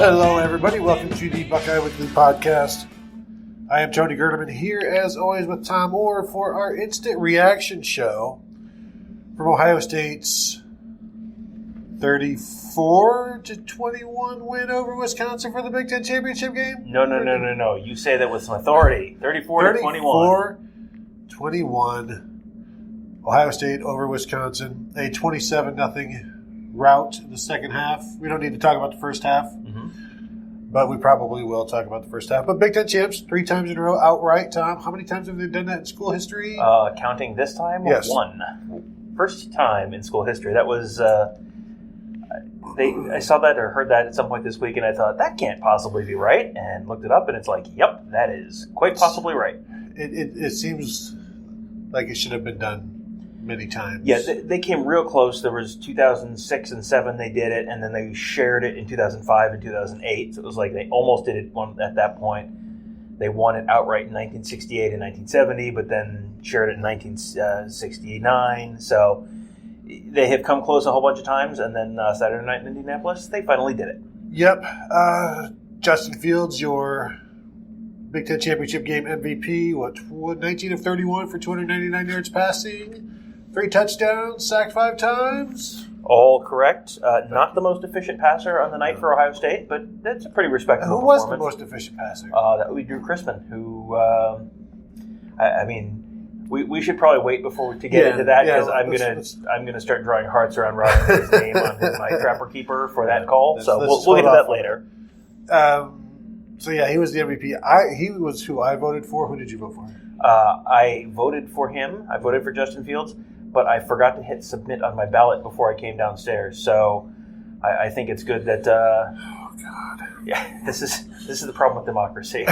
Hello, everybody. Welcome to the Buckeye Weekly podcast. I am Tony Gerdeman here, as always, with Tom Orr for our instant reaction show from Ohio State's 34-21 win over Wisconsin for the Big Ten championship game. No. You say that with some authority. 34-21. 34-21. Ohio State over Wisconsin. A 27-0 rout in the second half. We don't need to talk about the first half, but we probably will talk about the first half. But Big Ten champs, 3 times in a row outright. Tom, how many times have they done that in school history? Counting this time? Yes. 1. First time in school history. That was... I saw that or heard that at some point this week, and I thought, that can't possibly be right, and looked it up, and it's like, yep, that is quite possibly right. It seems like it should have been done many times. Yeah, they came real close. There was 2006 and 2007 they did it, and then they shared it in 2005 and 2008. So it was like they almost did it at that point. They won it outright in 1968 and 1970, but then shared it in 1969. So they have come close a whole bunch of times, and then Saturday night in Indianapolis, they finally did it. Yep. Justin Fields, your Big Ten championship game MVP, 19 of 31 for 299 yards passing, 3 touchdowns, sacked 5 times. All correct. Not the most efficient passer on the night for Ohio State, but that's a pretty respectable performance. Who was the performance. most efficient passer? That would be Drew Chrisman, who, we should probably wait before to get into that, because I'm gonna start drawing hearts around Rodgers' name on my Trapper Keeper for that call. So we'll get to that later. So yeah, he was the MVP. He was who I voted for. Who did you vote for? I voted for him. I voted for Justin Fields, but I forgot to hit submit on my ballot before I came downstairs. So I think it's good that. Oh God. Yeah, this is the problem with democracy.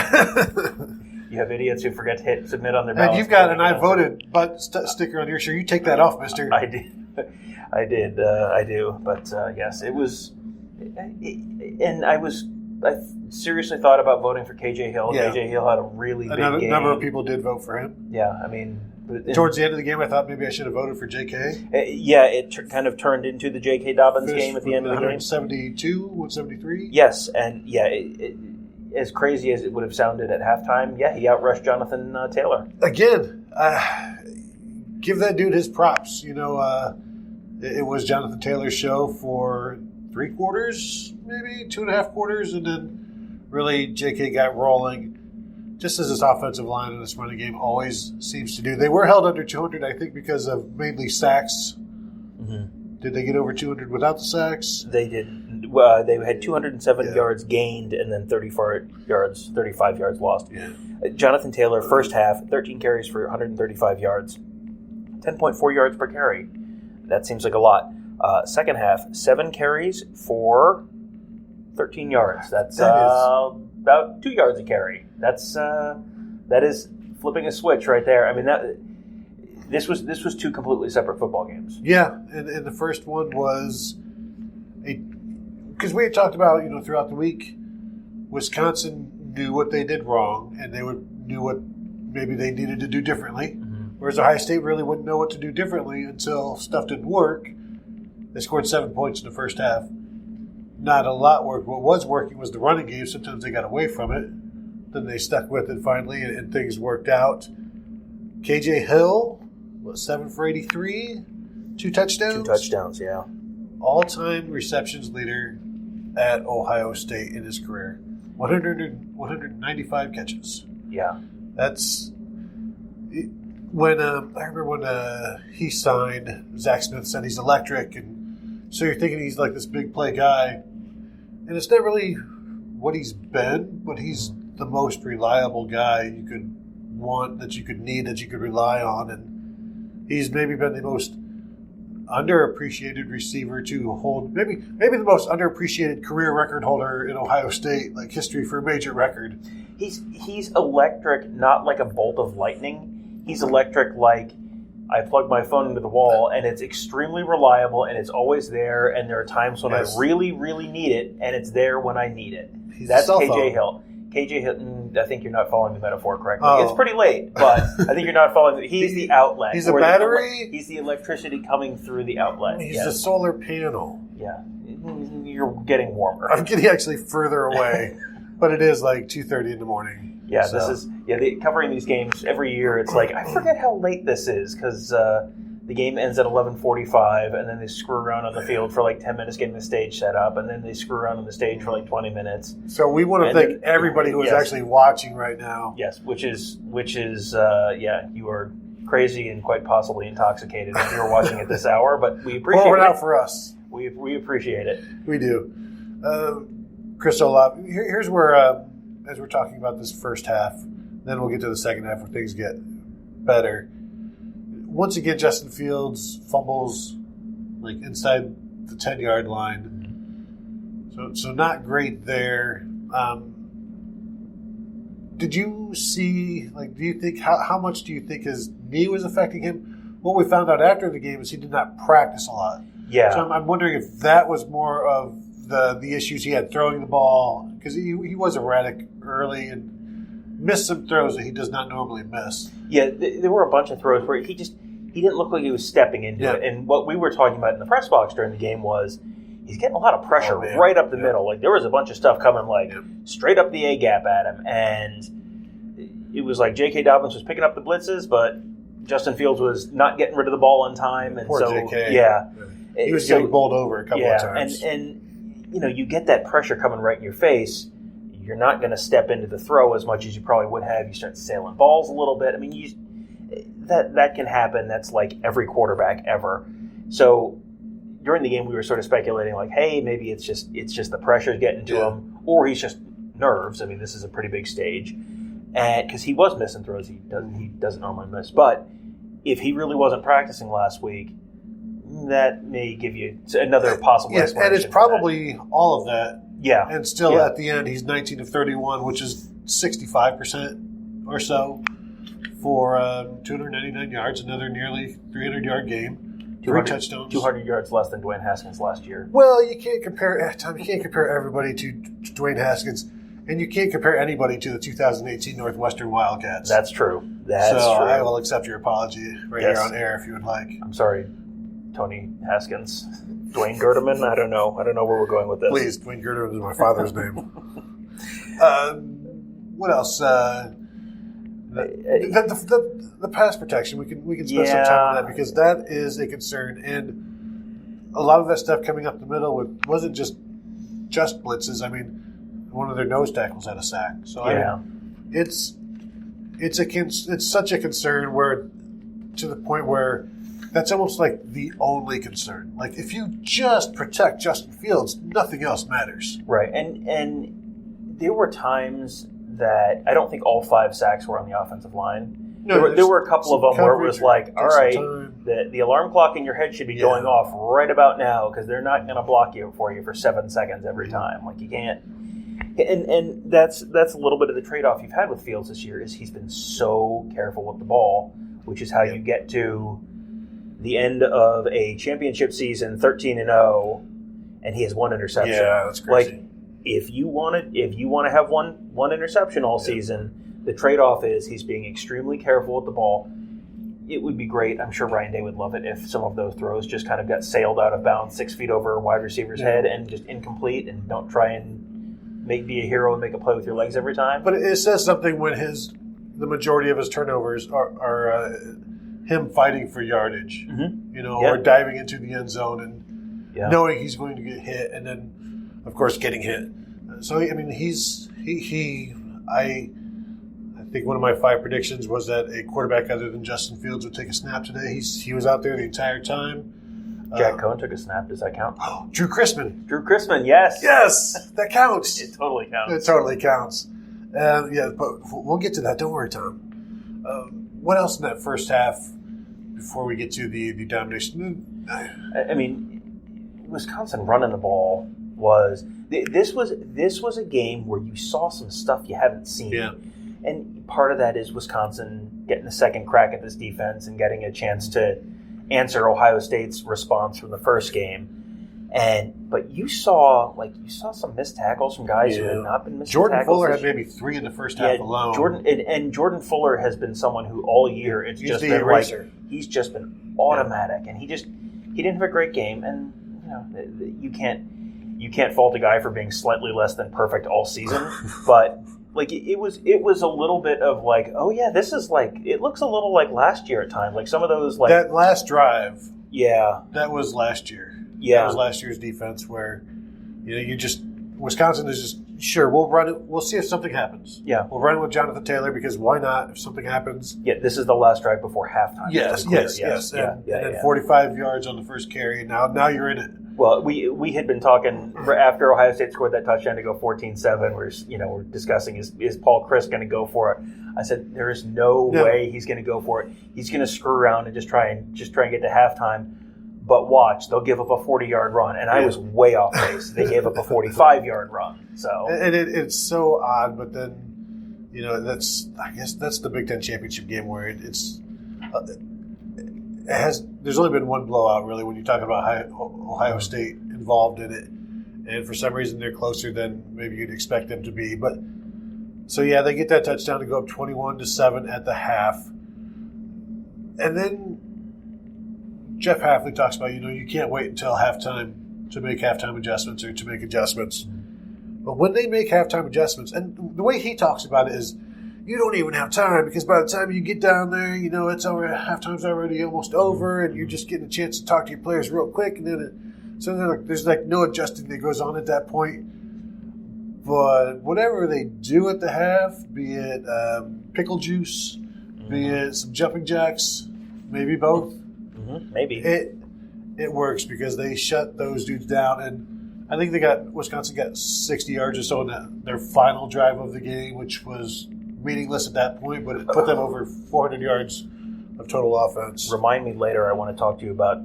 You have idiots who forget to hit submit on their ballots. And you've got an I voted but sticker on your shirt. You take that off, mister. I did. I do. But yes, it was. And I seriously thought about voting for KJ Hill. Yeah. KJ Hill had a really big game. A number of people did vote for him. Yeah, I mean... Towards the end of the game, I thought maybe I should have voted for JK. It kind of turned into the J.K. Dobbins game at the end of the game. 172, 173? Yes, and as crazy as it would have sounded at halftime, he outrushed Jonathan Taylor. Again, give that dude his props. You know, it was Jonathan Taylor's show for 3 quarters, maybe 2.5 quarters, and then really J.K. got rolling, just as his offensive line and his running game always seems to do. They were held under 200, I think, because of mainly sacks. Mm-hmm. Did they get over 200 without the sacks? They did. They had 207 yards gained and then 35 yards lost. Yeah. Jonathan Taylor, first half, 13 carries for 135 yards, 10.4 yards per carry. That seems like a lot. Second half, 7 carries for 13 yards. That's about 2 yards a carry. That is flipping a switch right there. I mean, this was 2 completely separate football games. Yeah, and the first one was because we had talked about, throughout the week, Wisconsin knew what they did wrong, and they knew what maybe they needed to do differently. Mm-hmm. Whereas Ohio State really wouldn't know what to do differently until stuff didn't work. They scored 7 points in the first half. Not a lot worked. What was working was the running game. Sometimes they got away from it. Then they stuck with it finally, and things worked out. KJ Hill, 7 for 83? 2 touchdowns? 2 touchdowns, yeah. All-time receptions leader at Ohio State in his career. 195 catches. Yeah. That's... When I remember when he signed, Zach Smith said he's electric, and so you're thinking he's like this big play guy, and it's not really what he's been, but he's the most reliable guy you could want, that you could need, that you could rely on, and he's maybe been the most underappreciated receiver to hold, maybe the most underappreciated career record holder in Ohio State, like history for a major record. He's electric, not like a bolt of lightning. He's electric like I plug my phone into the wall, and it's extremely reliable, and it's always there, and there are times when I really, really need it, and it's there when I need it. That's KJ Hill. KJ Hinton, I think you're not following the metaphor correctly. Oh. It's pretty late, but I think you're not following. He's the outlet. He's a battery? He's the electricity coming through the outlet. He's the solar panel. Yeah. You're getting warmer. I'm getting actually further away, but it is like 2:30 in the morning. Yeah, so. This is covering these games every year. It's like, I forget how late this is because the game ends at 11:45, and then they screw around on the field for like 10 minutes getting the stage set up, and then they screw around on the stage for like 20 minutes. So we want to thank everybody who is actually watching right now. Yes, which is you are crazy and quite possibly intoxicated if you're watching at this hour, but we appreciate it. Pour it out for us. We appreciate it. We do. Chris Olaf, here's where, as we're talking about this first half, then we'll get to the second half where things get better. Once again, Justin Fields fumbles like inside the 10-yard line. So not great there. Did you see, do you think, how much do you think his knee was affecting him? What we found out after the game is he did not practice a lot. Yeah. So I'm wondering if that was more of the issues he had throwing the ball, because he was erratic early and missed some throws that he does not normally miss. Yeah, there were a bunch of throws where he didn't look like he was stepping into it. And what we were talking about in the press box during the game was he's getting a lot of pressure right up the middle. Like there was a bunch of stuff coming straight up the A gap at him, and it was like J.K. Dobbins was picking up the blitzes, but Justin Fields was not getting rid of the ball on time, and poor so JK. He was getting bowled over a couple of times. And you get that pressure coming right in your face. You're not going to step into the throw as much as you probably would have. You start sailing balls a little bit. I mean, that can happen. That's like every quarterback ever. So during the game, we were sort of speculating, like, hey, maybe it's just the pressure getting to him, or he's just nerves. I mean, this is a pretty big stage, and because he was missing throws, he doesn't normally miss. But if he really wasn't practicing last week, that may give you another possible explanation. And it's probably all of that. Yeah. And still at the end, he's 19 of 31, which is 65% or so for 299 yards, another nearly 300-yard game, 3 touchdowns. 200 yards less than Dwayne Haskins last year. Well, you can't compare, Tom, everybody to Dwayne Haskins, and you can't compare anybody to the 2018 Northwestern Wildcats. That's true. That's true. I will accept your apology here on air if you would like. I'm sorry, Tony Haskins. Dwayne Gerdeman? I don't know where we're going with this. Please, Dwayne Gerdeman is my father's name. What else? The pass protection. We can spend some time on that because that is a concern, and a lot of that stuff coming up the middle wasn't just blitzes. I mean, one of their nose tackles had a sack. So it's such a concern where to the point where that's almost like the only concern. Like if you just protect Justin Fields, nothing else matters. Right, and there were times that I don't think all 5 sacks were on the offensive line. No, there were a couple of them where it was like, all right, the alarm clock in your head should be going off right about now because they're not going to block you for 7 seconds every time. Like you can't. And that's a little bit of the trade-off you've had with Fields this year is he's been so careful with the ball, which is how you get to the end of a championship season, 13-0, and he has 1 interception. Yeah, that's crazy. Like, if you want to have one interception all season, the trade-off is he's being extremely careful with the ball. It would be great. I'm sure Ryan Day would love it if some of those throws just kind of got sailed out of bounds 6 feet over a wide receiver's head and just incomplete, and don't try and be a hero and make a play with your legs every time. But it says something when the majority of his turnovers are him fighting for yardage, or diving into the end zone and knowing he's going to get hit, and then, of course, getting hit. So I mean, I think one of my 5 predictions was that a quarterback other than Justin Fields would take a snap today. He was out there the entire time. Jack Cohen took a snap. Does that count? Oh, Drew Chrisman. Drew Chrisman, yes. Yes, that counts. It totally counts. It totally counts. But we'll get to that. Don't worry, Tom. What else in that first half before we get to the domination? I mean, Wisconsin running the ball was this was a game where you saw some stuff you haven't seen. Yeah. And part of that is Wisconsin getting a second crack at this defense and getting a chance to answer Ohio State's response from the first game. But you saw some missed tackles from guys who had not been missed tackles. Jordan Fuller had maybe 3 in the first half alone. Jordan Fuller has been someone who all year he's just been automatic, and he didn't have a great game, and you can't fault a guy for being slightly less than perfect all season, but it was a little bit of this is it looks a little like last year at times, like some of those that last drive. Yeah, that was last year. Yeah, that was last year's defense where Wisconsin is just sure we'll run it. We'll see if something happens. Yeah, we'll run it with Jonathan Taylor because why not? If something happens. Yeah, this is the last drive before halftime. Yes. And then 45 yards on the first carry. Now you're in it. Well, we had been talking after Ohio State scored that touchdown to go 14-7. We're discussing is Paul Chryst going to go for it? I said there is no way he's going to go for it. He's going to screw around and just try and get to halftime. But watch, they'll give up a 40-yard run, and I was way off base. They gave up a 45-yard run. So and it's so odd, but then that's the Big Ten championship game where there's only been one blowout really when you're talking about Ohio State involved in it, and for some reason they're closer than maybe you'd expect them to be. But so they get that touchdown to go up 21-7 at the half, and then Jeff Hafley talks about, you can't wait until halftime to make halftime adjustments or to make adjustments. But when they make halftime adjustments, and the way he talks about it is, you don't even have time because by the time you get down there, it's already halftime's already almost over, and you're just getting a chance to talk to your players real quick, and then there's no adjusting that goes on at that point. But whatever they do at the half, be it pickle juice, be it some jumping jacks, maybe both. Maybe it works because they shut those dudes down, and I think Wisconsin got 60 yards or so in their final drive of the game, which was meaningless at that point, but it put them over 400 yards of total offense. Remind me later. I want to talk to you about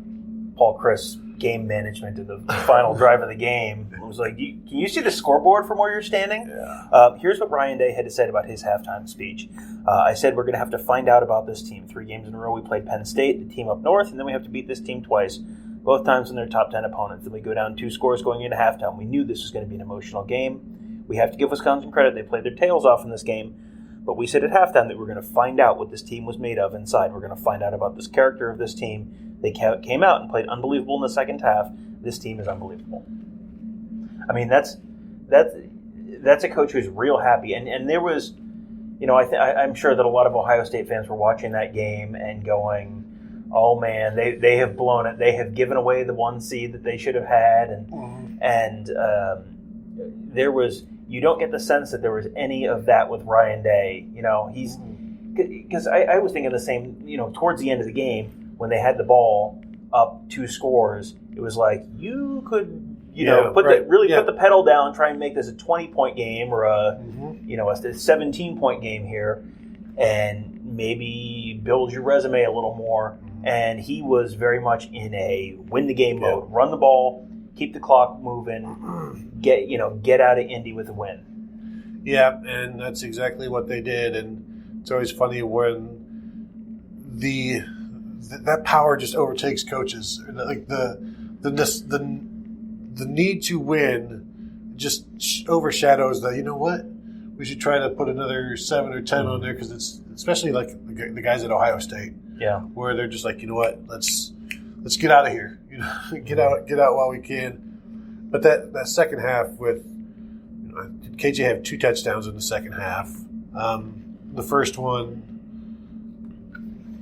Paul Chryst's game management in the final drive of the game. It was like, can you see the scoreboard from where you're standing? Yeah. Here's what Ryan Day had to say about his halftime speech. I said we're going to have to find out about this team. 3 games in a row we played Penn State, the team up north, and then we have to beat this team twice, both times when they're top 10 opponents. Then we go down 2 scores going into halftime. We knew this was going to be an emotional game. We have to give Wisconsin credit. They played their tails off in this game. But we said at halftime that we're going to find out what this team was made of inside. We're going to find out about this character of this team. They came out and played unbelievable in the second half. This team is unbelievable. I mean, that's a coach who's real happy. And there was, I'm sure that a lot of Ohio State fans were watching that game and going, oh man, they have blown it. They have given away the 1 seed that they should have had. And there was, you don't get the sense that there was any of that with Ryan Day. Because I was thinking the same, towards the end of the game, when they had the ball up 2 scores, it was like you could, put the pedal down, try and make this a 20-point game or a 17-point game here, and maybe build your resume a little more. And he was very much in a win the game mode, run the ball, keep the clock moving, get out of Indy with a win. Yeah, and that's exactly what they did. And it's always funny when that power just overtakes coaches. Like the need to win just overshadows the, we should try to put another 7 or 10 on there, because it's especially like the guys at Ohio State, where they're just like, let's get out of here, get out while we can. But that second half with KJ had 2 touchdowns in the second half. The first one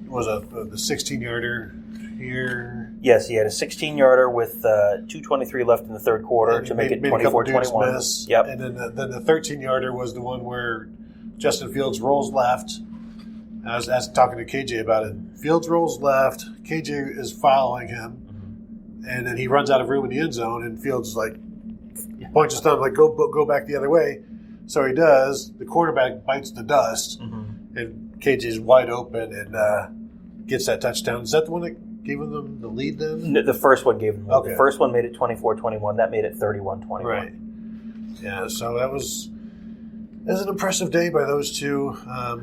was the 16-yarder here. Yes, he had a 16-yarder with 2:23 left in the third quarter to make it 24-21. Yep. And then the 13-yarder was the one where Justin Fields rolls left. I was talking to KJ about it. Fields rolls left. KJ is following him, and then he runs out of room in the end zone, and Fields is like points his thumb like go back the other way. So he does. The quarterback bites the dust, and KJ is wide open and gets that touchdown. Is that the one that gave them the lead then? No, the first one gave them the lead. Okay. The first one made it 24-21. That made it 31-21. Right. Yeah, so that was an impressive day by those two.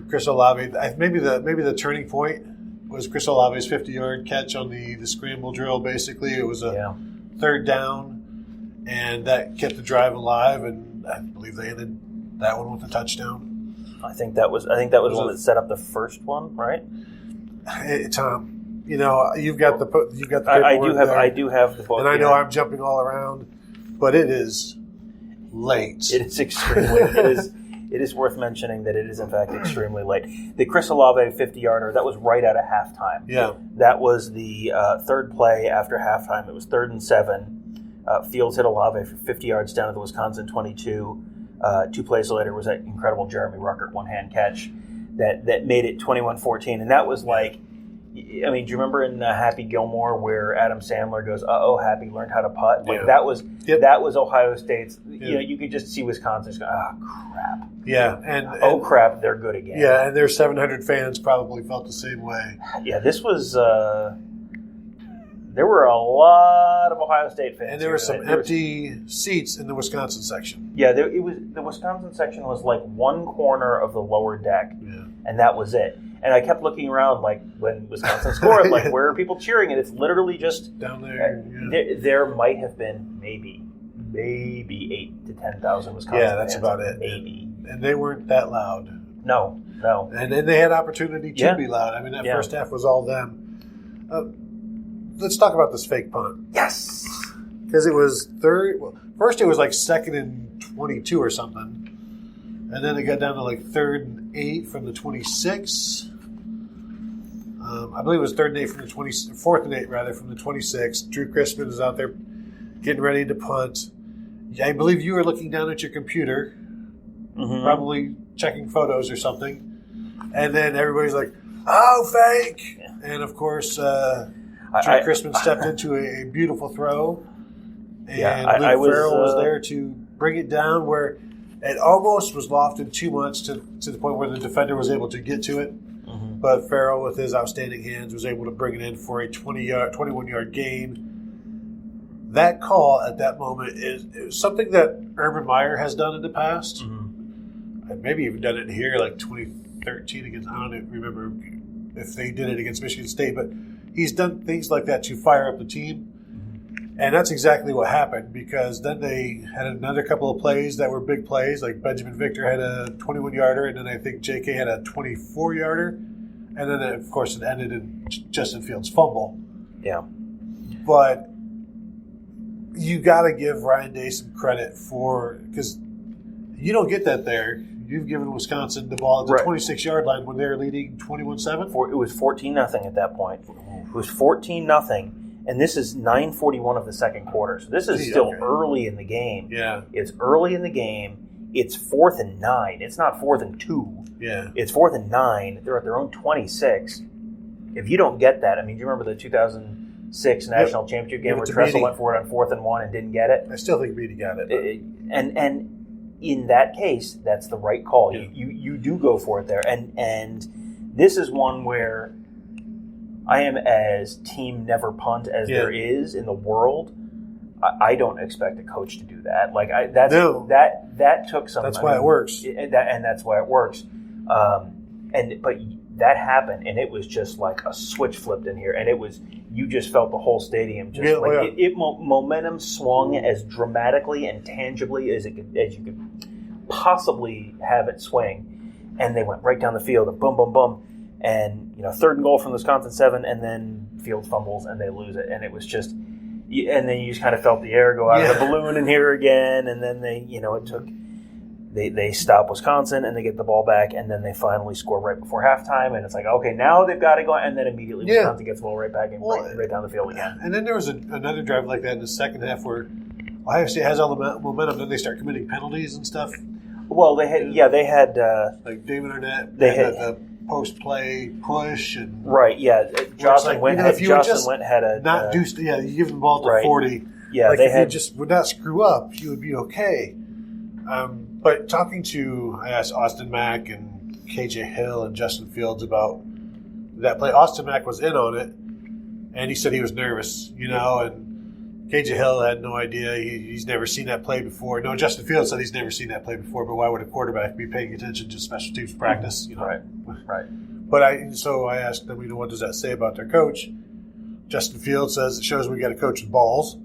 Chris Olave, maybe the turning point was Chris Olave's 50-yard catch on the scramble drill, basically. It was a third down, and that kept the drive alive, and I believe they ended that one with a touchdown. I think that was the one that set up the first one, right? Hey, Tom, you've got the paperwork I do have the book, and I know I'm jumping all around, but it is late. It is extremely. It is worth mentioning that it is, in fact, extremely late. The Chris Olave 50-yarder, that was right out of halftime. Yeah. That was the third play after halftime. It was 3rd and 7. Fields hit Olave for 50 yards down to the Wisconsin 22. 2 plays later was that incredible Jeremy Ruckert one-hand catch that made it 21-14. And that was like, do you remember in Happy Gilmore where Adam Sandler goes, "Uh-oh, Happy learned how to putt"? Like that was Ohio State's. You could just see Wisconsin's going, "Oh crap." Yeah, and crap, they're good again. Yeah, and their 700 fans probably felt the same way. Yeah, this was. There were a lot of Ohio State fans, and there were some empty seats in the Wisconsin section. Yeah, the Wisconsin section was like one corner of the lower deck, and that was it. And I kept looking around, like, when Wisconsin scored, like, where are people cheering? And it's literally just down there. There might have been maybe 8,000 to 10,000 Wisconsin fans. Yeah, that's fans, about it. Maybe. And they weren't that loud. No. And then they had opportunity to be loud. I mean, that first half was all them. Let's talk about this fake punt. Yes. Because it was first it was like 2nd and 22 or something. And then it got down to like 3rd and 8 from the 26. I believe it was 3rd and 8 from the 4th and 8 rather from the 26. Drew Crispin is out there getting ready to punt. I believe you were looking down at your computer, probably checking photos or something. And then everybody's like, "Oh, fake!" Yeah. And of course, Drew Crispin stepped into a beautiful throw. And Luke Farrell was there to bring it down where it almost was lofted too much to the point where the defender was able to get to it. But Farrell, with his outstanding hands, was able to bring it in for a 21-yard gain. That call at that moment is something that Urban Meyer has done in the past. And maybe even done it here like 2013 against, I don't remember if they did it against Michigan State, but he's done things like that to fire up the team. And that's exactly what happened, because then they had another couple of plays that were big plays. Like Benjamin Victor had a 21-yarder, and then I think J.K. had a 24-yarder. And then, of course, it ended in Justin Fields' fumble. Yeah. But you got to give Ryan Day some credit because you don't get that there. You've given Wisconsin the ball at the 26-yard line when they were leading 21-7. It was 14-0 at that point. It was 14-0. And this is 9:41 of the second quarter. So this is still early in the game. Yeah. It's early in the game. It's 4th and 9. It's not 4th and 2. Yeah. It's 4th and 9. They're at their own 26. If you don't get that, do you remember the 2006 National Championship game where Tressel went for it on 4th and 1 and didn't get it? I still think Beatty got it. And in that case, that's the right call. Yeah. You do go for it there. And this is one where I am as team never punt as there is in the world. I don't expect a coach to do that. That took some. That's why it works. And that's why it works. But that happened, and it was just like a switch flipped in here, and it was you just felt the whole stadium just momentum swung as dramatically and tangibly as you could possibly have it swing, and they went right down the field and boom, boom, boom. And 3rd and goal from the Wisconsin 7, and then Fields fumbles and they lose it, and it was just, and then you just kind of felt the air go out of the balloon in here again, and then they stop Wisconsin and they get the ball back, and then they finally score right before halftime, and it's like, okay, now they've got to go, and then immediately Wisconsin gets the ball right back and right down the field again. And then there was another drive like that in the second half where Ohio State has all the momentum, then they start committing penalties and stuff. Well, they had like David Arnett. They had a post-play push and Jocelyn Went had a not do. You give them the ball to 40. Yeah, if you just would not screw up, you would be okay. But talking to, I asked Austin Mack and KJ Hill and Justin Fields about that play. Austin Mack was in on it, and he said he was nervous, and KJ Hill had no idea. He's never seen that play before. No, Justin Fields said he's never seen that play before, but why would a quarterback be paying attention to special teams practice? Right. But I asked them, what does that say about their coach? Justin Fields says it shows we got a coach with balls.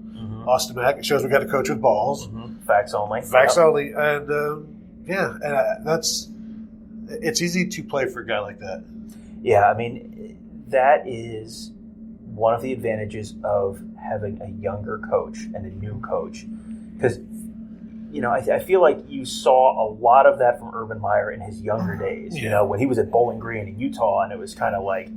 Austin Mack. It shows we got a coach with balls. Mm-hmm. Facts only. Facts only. And, it's easy to play for a guy like that. Yeah, I mean, that is one of the advantages of having a younger coach and a new coach. Because, I feel like you saw a lot of that from Urban Meyer in his younger days. Yeah. When he was at Bowling Green in Utah, and it was kind of like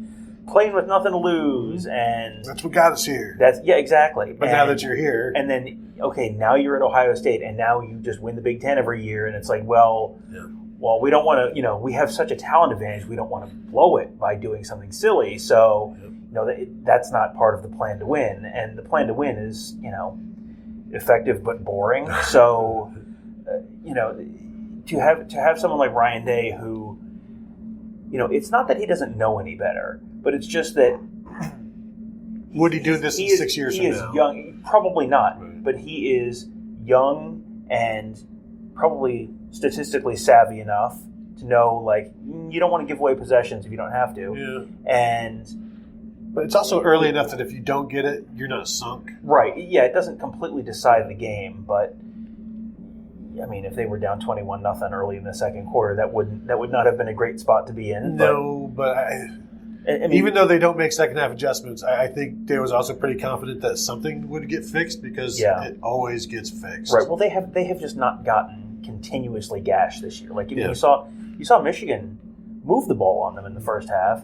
playing with nothing to lose. And that's what got us here. Exactly. But now that you're here. And then, now you're at Ohio State, and now you just win the Big Ten every year, and it's like, well, we don't want to, we have such a talent advantage, we don't want to blow it by doing something silly. So, that's not part of the plan to win. And the plan to win is, effective but boring. So, to have someone like Ryan Day who, it's not that he doesn't know any better, but it's just that. Would he do this in 6 years from now? He is young. Probably not. Right. But he is young and probably statistically savvy enough to know, you don't want to give away possessions if you don't have to. Yeah. But it's also early enough that if you don't get it, you're not sunk. Right. Yeah, it doesn't completely decide the game, but I mean, if they were down 21-0 early in the second quarter, that would not have been a great spot to be in. No, but I mean, even though they don't make second half adjustments, I think they was also pretty confident that something would get fixed because it always gets fixed. Right. Well, they have just not gotten continuously gashed this year. You saw Michigan move the ball on them in the first half,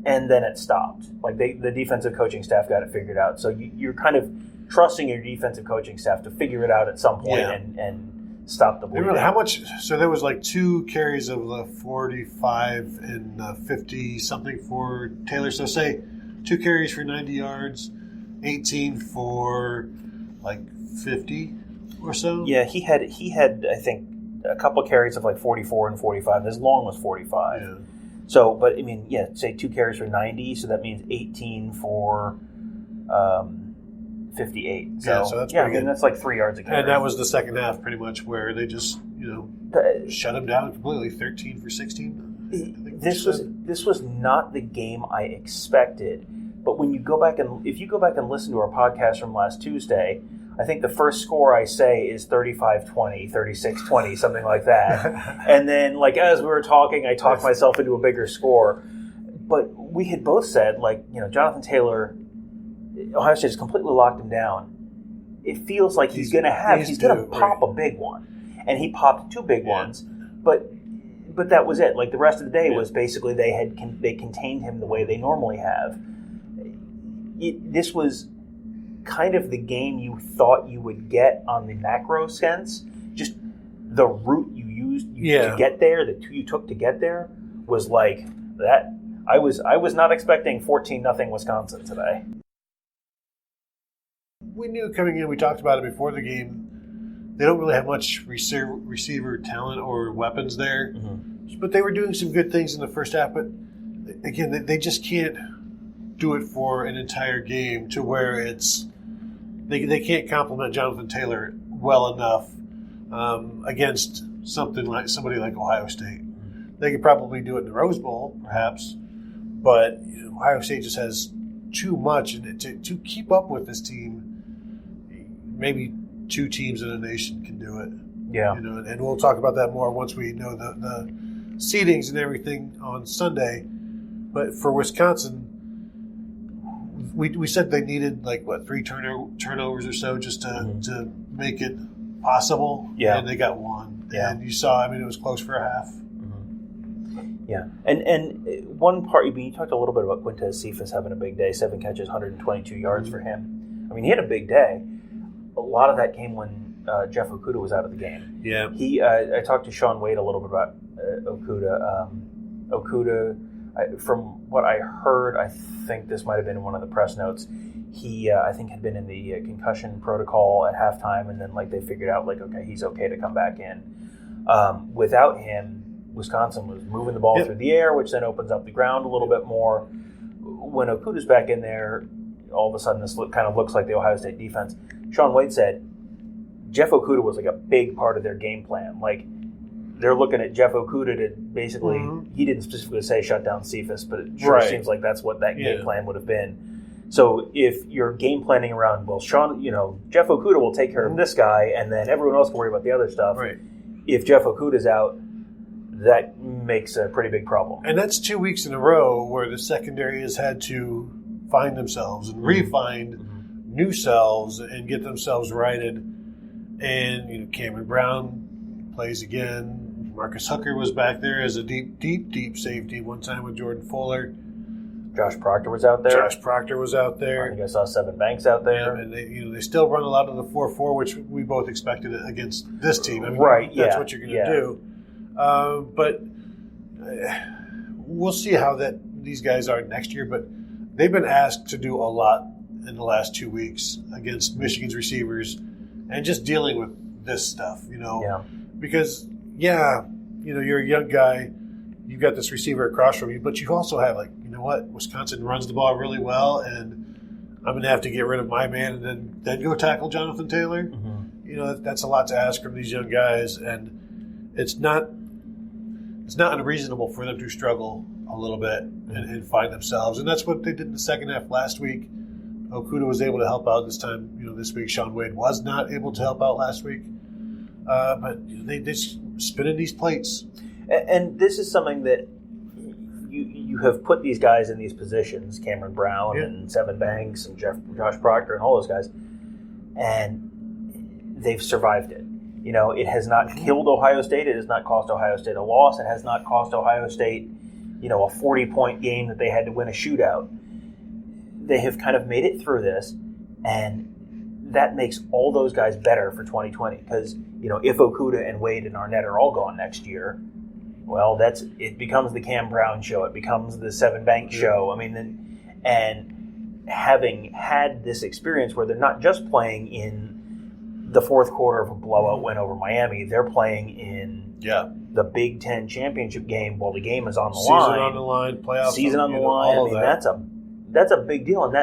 and then it stopped. The defensive coaching staff got it figured out. So you're kind of trusting your defensive coaching staff to figure it out at some point and stop the bleeding. How much? So there was 2 carries of 45 and 50 something for Taylor. So say 2 carries for 90 yards, 18 for 50 or so. Yeah, he had I think a couple of carries of 44 and 45. His long was 45. Yeah. So, but I mean, say 2 carries for 90, so that means 18 for 58. So, so that's pretty good. And that's 3 yards a carry. And that was the second half, pretty much, where they just shut him down completely. 13 for 16. This was not the game I expected. But when you go back if you go back and listen to our podcast from last Tuesday, I think the first score I say is 35-20, 36-20, something like that. And then, as we were talking, I talked myself into a bigger score. But we had both said, Jonathan Taylor, Ohio State has completely locked him down. It feels like he's going to pop a big one. And he popped 2 big ones. But that was it. The rest of the day was basically they contained him the way they normally have. This was kind of the game you thought you would get on the macro sense. Just the route you used to get there, the 2 you took to get there, was that. I was not expecting 14-0 Wisconsin today. We knew coming in, we talked about it before the game, they don't really have much receiver talent or weapons there. Mm-hmm. But they were doing some good things in the first half. But again, they just can't do it for an entire game to where it's they can't compliment Jonathan Taylor well enough against somebody like Ohio State. They could probably do it in the Rose Bowl, perhaps, but Ohio State just has too much, and to keep up with this team, maybe 2 teams in a nation can do it. Yeah, and we'll talk about that more once we know the seedings and everything on Sunday. But for Wisconsin, we said they needed 3 turnovers or so just to make it possible. Yeah, and they got 1. Yeah, and you saw, it was close for a half. Mm-hmm. Yeah, and one part, you talked a little bit about Quintez Cephas having a big day, 7 catches, 122 yards for him. He had a big day. A lot of that came when Jeff Okudah was out of the game. Yeah, I talked to Sean Wade a little bit about Okudah. Okudah, from what I heard, I think this might have been one of the press notes. He, I think, had been in the concussion protocol at halftime, and then they figured out okay, he's okay to come back in. Without him, Wisconsin was moving the ball through the air, which then opens up the ground a little bit more. When Okudah's back in there, all of a sudden this kind of looks like the Ohio State defense. Sean Wade said Jeff Okudah was a big part of their game plan. They're looking at Jeff Okudah to basically, he didn't specifically say shut down Cephas, but it sure seems like that's what that game plan would have been. So if you're game planning around, well, Jeff Okudah will take care of this guy, and then everyone else can worry about the other stuff. Right. If Jeff Okudah's out, that makes a pretty big problem. And that's 2 weeks in a row where the secondary has had to find themselves and re-find new selves and get themselves righted. And Cameron Brown plays again. Marcus Hooker was back there as a deep safety one time with Jordan Fuller. Josh Proctor was out there. I think I saw Seven Banks out there. And they still run a lot of the 4-4, which we both expected against this team. I mean, that's what you're going to do. But we'll see how these guys are next year. But they've been asked to do a lot in the last 2 weeks against Michigan's receivers and just dealing with this stuff, Because, you're a young guy. You've got this receiver across from you, but you also have, Wisconsin runs the ball really well, and I'm going to have to get rid of my man and then go tackle Jonathan Taylor. Mm-hmm. That's a lot to ask from these young guys, and it's not unreasonable for them to struggle a little bit and find themselves. And that's what they did in the second half last week. Okudah was able to help out this time. This week Shaun Wade was not able to help out last week. But they just spinning these plates. And this is something that you have put these guys in these positions, Cameron Brown and Seven Banks and Josh Proctor and all those guys, and they've survived it. It has not killed Ohio State. It has not cost Ohio State a loss. It has not cost Ohio State, a 40-point game that they had to win a shootout. They have kind of made it through this, and that makes all those guys better for 2020. Because, if Okudah and Wade and Arnett are all gone next year, well, it becomes the Cam Brown show. It becomes the Seven Banks show. I mean, and having had this experience where they're not just playing in the fourth quarter of a blowout win over Miami, they're playing in the Big Ten championship game while the game is on the line. Season on the line, playoffs. Season on the line. I mean, that's a big deal, and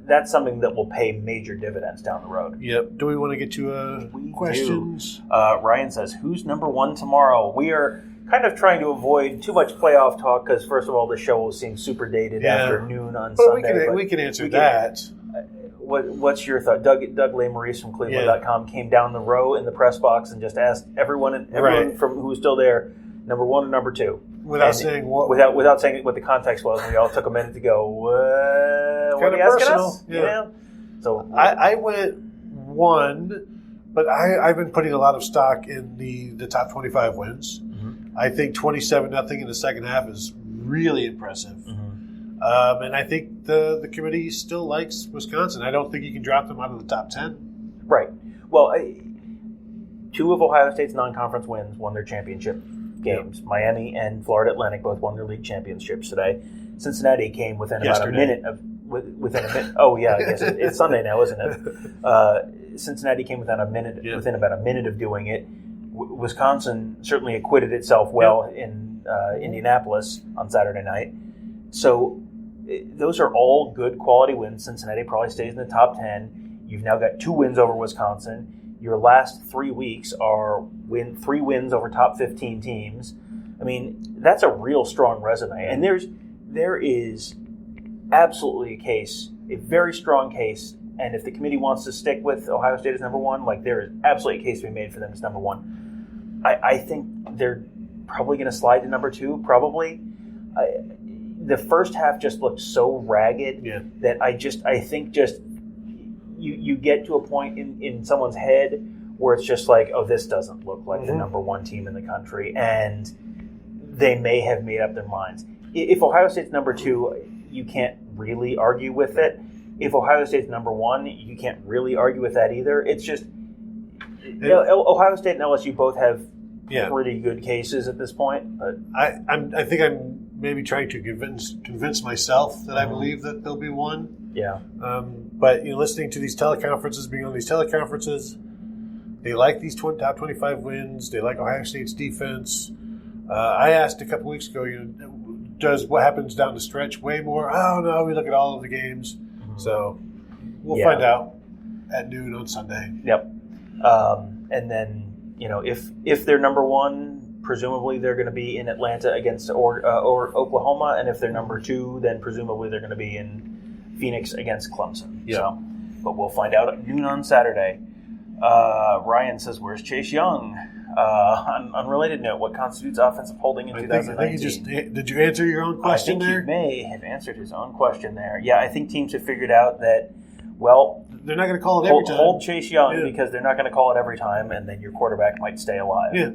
that's something that will pay major dividends down the road. Yep. Do we want to get to questions? Ryan says, "Who's number one tomorrow?" We are kind of trying to avoid too much playoff talk because, first of all, the show will seem super dated after noon on Sunday. We can answer that. What's your thought? Doug LeMaurice from Cleveland.com came down the row in the press box and just asked everyone from who was still there, number one or number two, without saying what the context was. And we all took a minute to go, what are you asking us? Yeah. So I went one, but I've been putting a lot of stock in the top 25 wins. Mm-hmm. I think 27-0 in the second half is really impressive. Mm-hmm. And I think the committee still likes Wisconsin. I don't think you can drop them out of the top 10. Right. Well, two of Ohio State's non-conference wins won their championship games. Yep. Miami and Florida Atlantic both won their league championships today. Cincinnati came within about a minute of within a minute. Oh yeah, I guess it's Sunday now, isn't it? Cincinnati came within about a minute of doing it. Wisconsin certainly acquitted itself well in Indianapolis on Saturday night. So those are all good quality wins. Cincinnati probably stays in the top 10. You've now got 2 wins over Wisconsin. Your last 3 weeks are 3 wins over top 15 teams. I mean, that's a real strong resume. And there is absolutely a very strong case. And if the committee wants to stick with Ohio State as number one, there is absolutely a case to be made for them as number one. I think they're probably going to slide to number 2, probably. The first half just looked so ragged that I think you get to a point in someone's head where it's just like, oh, this doesn't look like the number one team in the country, and they may have made up their minds. If Ohio State's number 2, you can't really argue with it. If Ohio State's number 1, you can't really argue with that either. It's just Ohio State and LSU both have pretty good cases at this point. But I think I'm maybe trying to convince myself that I believe that there'll be one. Yeah. But listening to these teleconferences, being on these teleconferences, they like these top 25 wins. They like Ohio State's defense. I asked a couple weeks ago, does what happens down the stretch weigh more? Oh no, we look at all of the games. Mm-hmm. So we'll find out at noon on Sunday. Yep. And then if they're number 1, presumably they're going to be in Atlanta against or Oklahoma, and if they're number 2, then presumably they're going to be in Phoenix against Clemson. Yeah. So, but we'll find out at noon on Saturday. Ryan says, "Where's Chase Young?" On unrelated note, what constitutes offensive holding in 2019? Did you answer your own question there? I think he may have answered his own question there. Yeah, I think teams have figured out that, well, they're not going to call it every time. Hold Chase Young because they're not going to call it every time, and then your quarterback might stay alive. Yeah.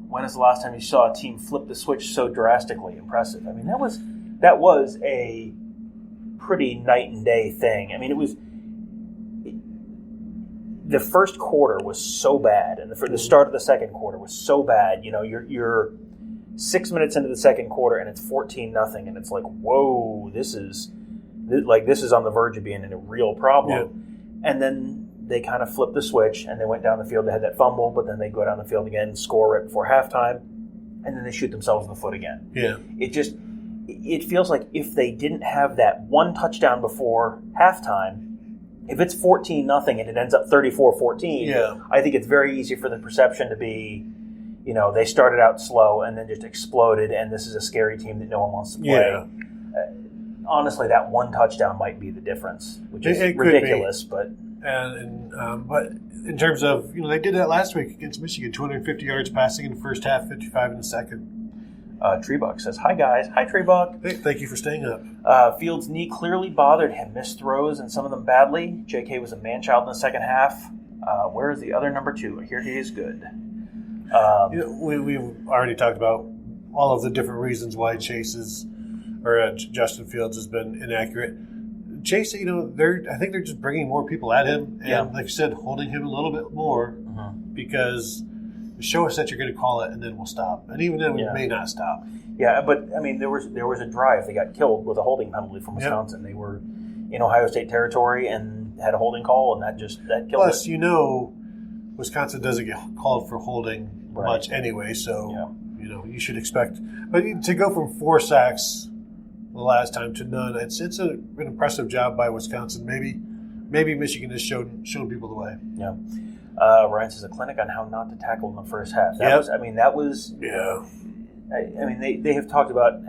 When is the last time you saw a team flip the switch so drastically? Impressive. I mean, that was a pretty night and day thing. I mean, the first quarter was so bad, and the start of the second quarter was so bad. You know, you're 6 minutes into the second quarter, and it's 14-0, and it's like, whoa, this is on the verge of being a real problem. Yeah. And then they kind of flipped the switch, and they went down the field. They had that fumble, but then they go down the field again, score right before halftime, and then they shoot themselves in the foot again. Yeah, it feels like if they didn't have that one touchdown before halftime. If it's 14-0 and it ends up 34-14, I think it's very easy for the perception to be, you know, they started out slow and then just exploded, and this is a scary team that no one wants to play. Yeah. Honestly, that one touchdown might be the difference, which is ridiculous. But in terms of, you know, they did that last week against Michigan, 250 yards passing in the first half, 55 in the second. Treebuck says, "Hi guys." Hi Treebuck. Hey, thank you for staying up. Fields' knee clearly bothered him. Missed throws and some of them badly. JK was a man-child in the second half. Where is the other number 2? I hear he is good. You know, we've already talked about all of the different reasons why Justin Fields has been inaccurate. Chase, you know, I think they're just bringing more people at him, and like you said, holding him a little bit more because. Show us that you're going to call it, and then we'll stop. And even then, we may not stop. Yeah, but I mean, there was a drive. They got killed with a holding penalty from Wisconsin. They were in Ohio State territory and had a holding call, and that killed Plus, it. you know, Wisconsin doesn't get called for holding much anyway, so you know you should expect. But to go from 4 sacks the last time to none, it's an impressive job by Wisconsin. Maybe Michigan has shown people the way. Yeah. Ryan says a clinic on how not to tackle in the first half. That was. Yeah. I mean, they have talked about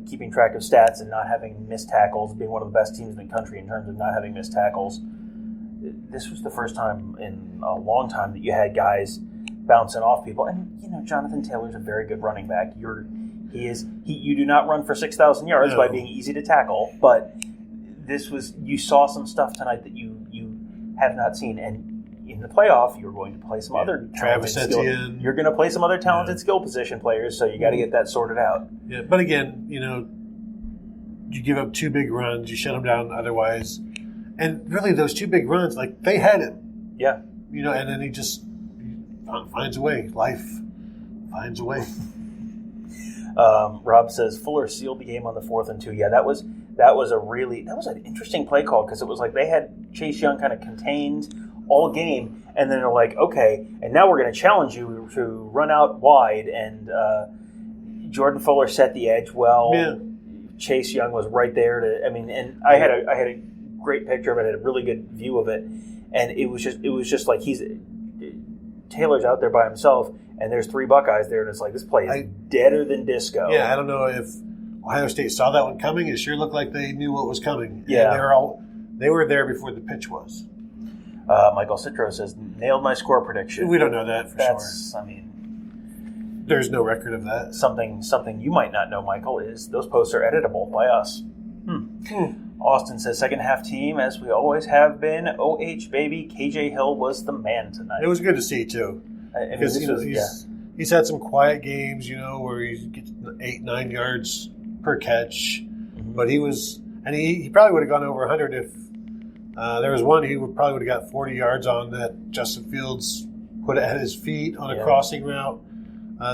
keeping track of stats and not having missed tackles, being one of the best teams in the country in terms of not having missed tackles. This was the first time in a long time that you had guys bouncing off people. And, you know, Jonathan Taylor's a very good running back. You do not run for 6,000 yards by being easy to tackle, but you saw some stuff tonight that you have not seen. And in the playoff, you're going to play some other talented You're going to play some other talented skill position players, so you got to get that sorted out. Yeah, but again, you know, you give up 2 big runs, you shut them down otherwise, and really those 2 big runs, like they had him. Yeah, you know, and then he just finds a way. Life finds a way. Rob says Fuller sealed the game on the 4th and 2. Yeah, that was an interesting play call because it was like they had Chase Young kind of contained all game, and then they're like, okay, and now we're going to challenge you to run out wide, and Jordan Fuller set the edge well. Yeah. Chase Young was right there and I had a great picture of it, I had a really good view of it, and it was just like Taylor's out there by himself, and there's 3 Buckeyes there, and it's like this play is deader than disco. Yeah, I don't know if Ohio State saw that one coming. It sure looked like they knew what was coming. Yeah, and they were there before the pitch was. Michael Citro says, nailed my score prediction. We don't know that for sure. I mean, there's no record of that. Something you might not know, Michael, is those posts are editable by us. Austin says, second half team, as we always have been. OH, baby. KJ Hill was the man tonight. It was good to see, too. Because he's had some quiet games, you know, where he gets 8-9 yards per catch. Mm-hmm. But he probably would have gone over 100 if there was one he probably would have got 40 yards on that Justin Fields put it at his feet on a crossing route.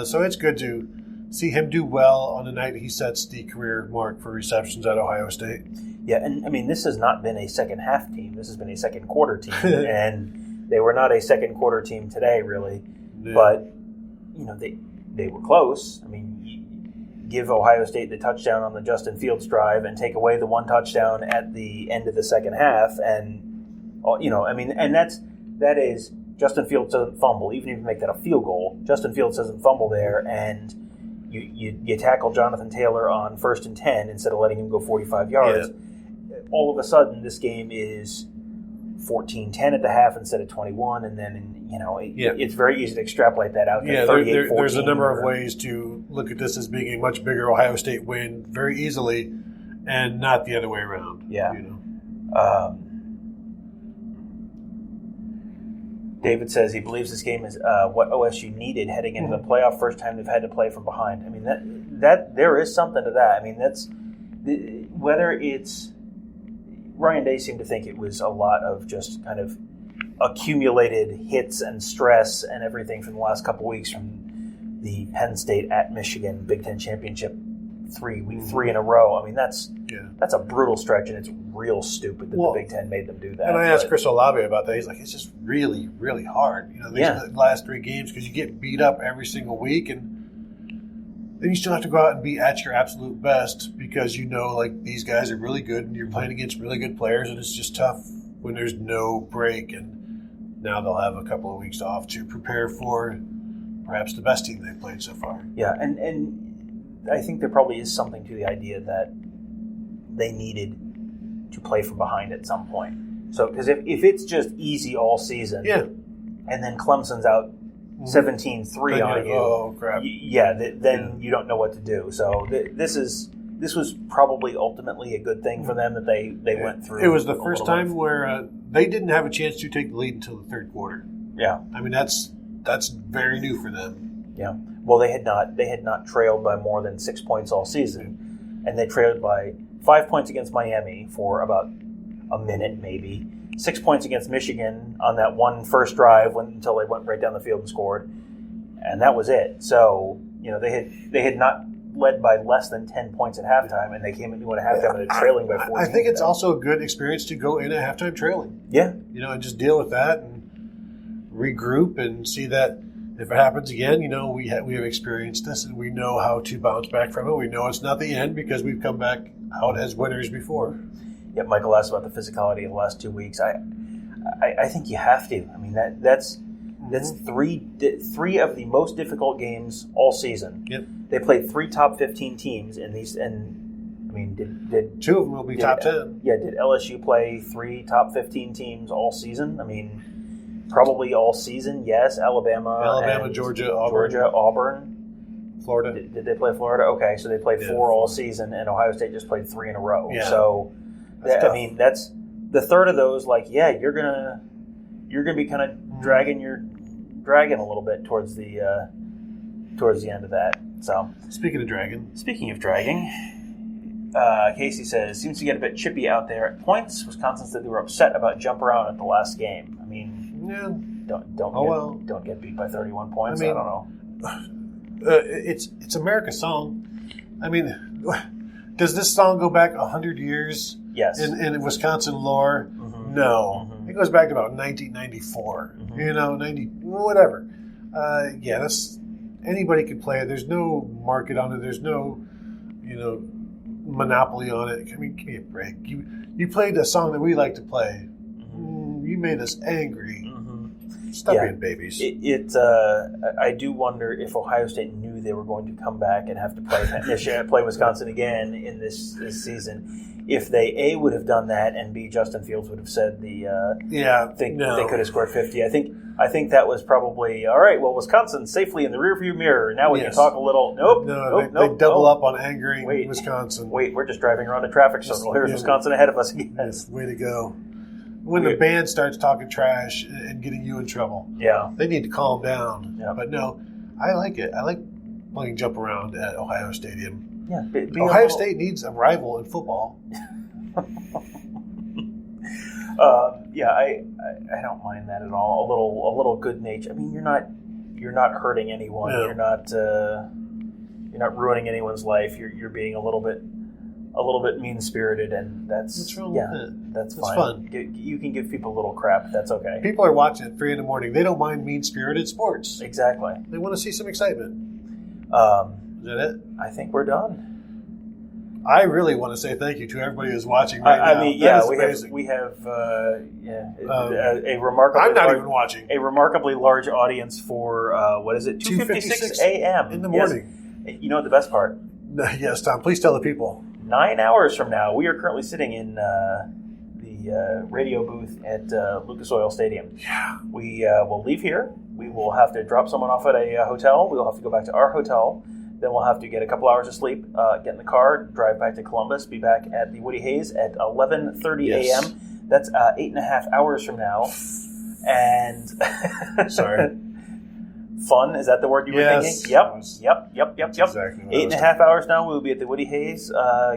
So it's good to see him do well on the night he sets the career mark for receptions at Ohio State. Yeah, and I mean, this has not been a second half team. This has been a second quarter team. And they were not a second quarter team today, really. Yeah. But, you know, they were close. I mean, you give Ohio State the touchdown on the Justin Fields drive and take away the one touchdown at the end of the second half. And, you know, I mean, and that is Justin Fields doesn't fumble. Even if you make that a field goal, Justin Fields doesn't fumble there. And you tackle Jonathan Taylor on 1st and 10 instead of letting him go 45 yards. all of a sudden this game is 14-10 at the half instead of 21, and then it's very easy to extrapolate that out. Yeah, there's a number of ways to look at this as being a much bigger Ohio State win very easily, and not the other way around. Yeah. David says he believes this game is what OSU needed heading into the playoff. First time they've had to play from behind. I mean, that there is something to that. I mean, whether it's Ryan Day seemed to think it was a lot of just kind of accumulated hits and stress and everything from the last couple weeks from the Penn State at Michigan Big Ten Championship week 3 in a row. I mean, that's a brutal stretch, and it's real stupid that the Big Ten made them do that. And I asked Chris Olave about that. He's like, it's just really, really hard. These last 3 games, because you get beat up every single week, and then you still have to go out and be at your absolute best because these guys are really good, and you're playing against really good players, and it's just tough when there's no break. And now they'll have a couple of weeks off to prepare for perhaps the best team they've played so far. Yeah, and I think there probably is something to the idea that they needed to play from behind at some point. So, because if it's just easy all season, and then Clemson's out 17-3 on you, oh crap, then you don't know what to do. So this was probably ultimately a good thing for them that they went through. It was the first time where they didn't have a chance to take the lead until the third quarter. Yeah, I mean that's very new for them. Yeah. Well, they had not trailed by more than 6 points all season, and they trailed by 5 points against Miami for about a minute, maybe 6 points against Michigan on that one first drive until they went right down the field and scored, and that was it. So they had not led by less than 10 points at halftime, and they came into a halftime and they're trailing by 14. I think it's also a good experience to go in at halftime trailing. Yeah, and just deal with that and regroup and see that. If it happens again, we have experienced this and we know how to bounce back from it. We know it's not the end because we've come back out as winners before. Yeah, Michael asked about the physicality of the last 2 weeks. I think you have to. I mean that's three of the most difficult games all season. Yep. They played 3 top 15 teams in these, and I mean did 2 of them will be top 10. Yeah, did LSU play 3 top 15 teams all season? I mean. Probably all season, yes. Alabama, Georgia, Auburn. Florida. Did they play Florida? Okay, so they played 4 all season, and Ohio State just played 3 in a row. Yeah. So, that's the third of those. You're gonna be kind of dragging a little bit towards the end of that. So, speaking of dragging, Casey says seems to get a bit chippy out there at points. Wisconsin said they were upset about jump around at the last game. I mean. Yeah. Don't get beat by 31 points. I don't know. It's America's song. I mean, does this song go back 100 years? Yes. In Wisconsin lore? Mm-hmm. No. Mm-hmm. It goes back to about 1994. Mm-hmm. 90 whatever. Anybody can play it. There's no market on it. There's no monopoly on it. I mean, give me a break. You played a song that we like to play. You made us angry. Mm-hmm. Stop being babies. I do wonder if Ohio State knew they were going to come back and have to play Wisconsin again in this season. If they would have done that, and B, Justin Fields would have said they could have scored 50. I think that was probably all right. Well, Wisconsin's safely in the rearview mirror. Now we can talk a little. They double up on angering Wisconsin. Wait, we're just driving around a traffic circle. Here's Wisconsin ahead of us again. Yes, way to go. When the band starts talking trash and getting you in trouble, they need to calm down. Yeah. But no, I like it. I like playing jump around at Ohio Stadium. Yeah, Ohio State needs a rival in football. I don't mind that at all. A little good nature. I mean, you're not hurting anyone. No. You're not ruining anyone's life. You're being a little bit mean-spirited, and that's wrong with it. That's fine. Fun. You can give people a little crap. That's okay. People are watching at 3 a.m. They don't mind mean-spirited sports. Exactly. They want to see some excitement. Is that it? I think we're done. I really want to say thank you to everybody who's watching right now. I mean, we have a remarkably. I'm not even watching. A remarkably large audience for 2:56 a.m. in the morning. Yes. You know what the best part? Yes, Tom. Please tell the people. 9 hours from now, we are currently sitting in the radio booth at Lucas Oil Stadium. Yeah. We will leave here. We will have to drop someone off at a hotel. We will have to go back to our hotel. Then we'll have to get a couple hours of sleep, get in the car, drive back to Columbus, be back at the Woody Hayes at 11:30 a.m. That's 8.5 hours from now. And sorry. Fun, is that the word you were thinking? Yep. Exactly 8.5 hours now, we will be at the Woody Hayes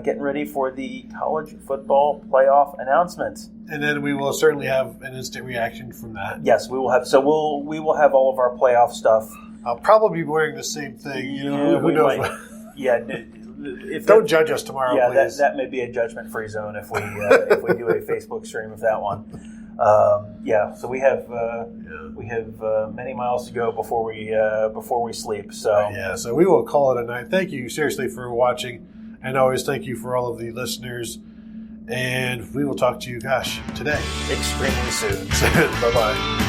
getting ready for the college football playoff announcement. And then we will certainly have an instant reaction from that. Yes, we will have. So we will have all of our playoff stuff. I'll probably be wearing the same thing. Who knows? Don't judge us tomorrow, please. That may be a judgment-free zone if we do a Facebook stream of that one. So we have many miles to go before we sleep. So so we will call it a night. Thank you seriously for watching, and always thank you for all of the listeners. And we will talk to you, today, extremely soon. Bye-bye.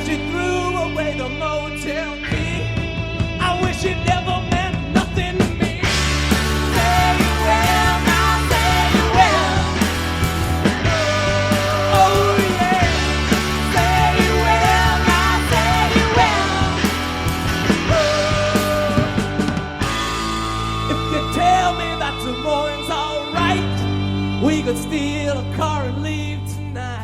She threw away the motel key. I wish it never meant nothing to me. Say you will, now say you will. Oh yeah. Say you will, now say you will. If you tell me that tomorrow's alright, we could steal a car and leave tonight.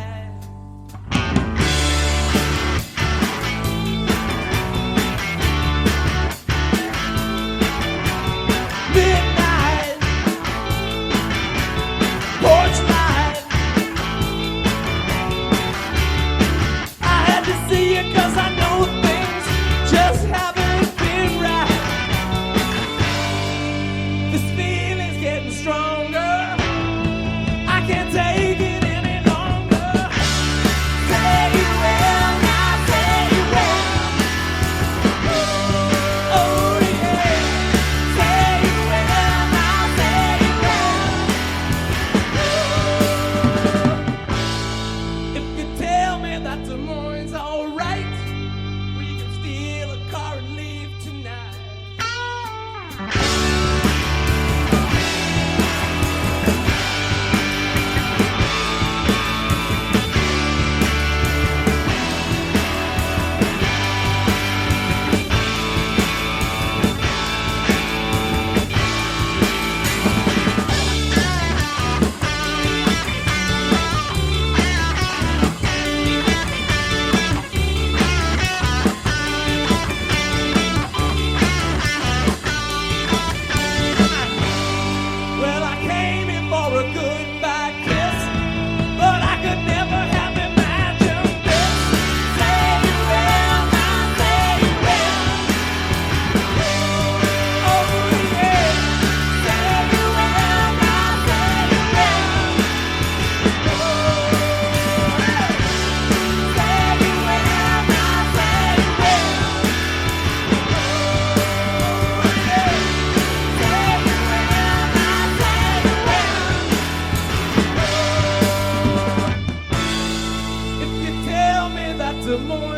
Tomorrow